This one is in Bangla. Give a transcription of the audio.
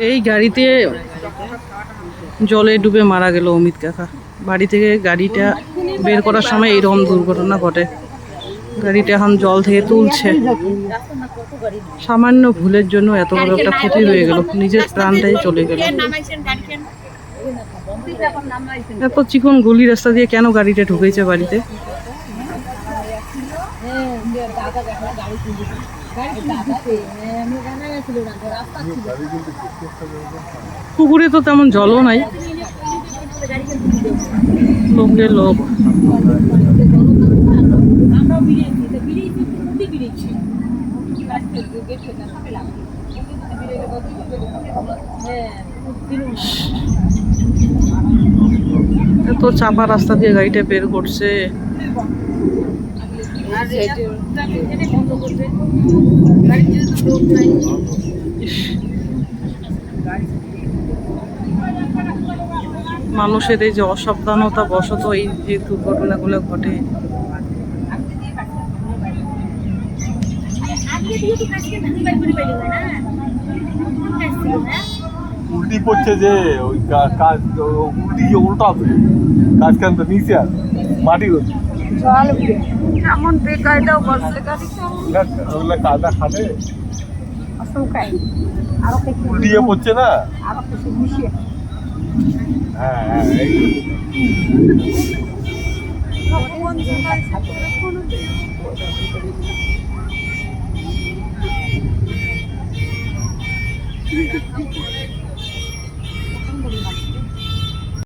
এই গাড়িতে জলে ডুবে মারা গেল অমিত কাকা। বাড়ি থেকে গাড়িটা বের করার সময় এইরকম দুর্ঘটনা ঘটে। গাড়িটা এখন জল থেকে তুলছে। সামান্য ভুলের জন্য এত বড় একটা ক্ষতি হয়ে গেল, নিজের প্রাণটাই চলে গেল। এত চিকন গলি রাস্তা দিয়ে কেন গাড়িটা ঢুকেছে বাড়িতে? পুকুরে তো তেমন জলও নাই, লোকে লোক। এত চাপা রাস্তা দিয়ে গাড়িটা বের করছে। মানুষের এই যে অসাবধানতা বশত এই যে দুর্ঘটনাগুলো ঘটে। উল্টি পড়ছে যে ওই কাজ উল্টি উল্টা কাজ কেন তো নিচে আর মাটি এমন বেকায়দাও করছে ওগুলা কাদা খাবে উল্টিয়ে পড়ছে না। হ্যাঁ হ্যাঁ এই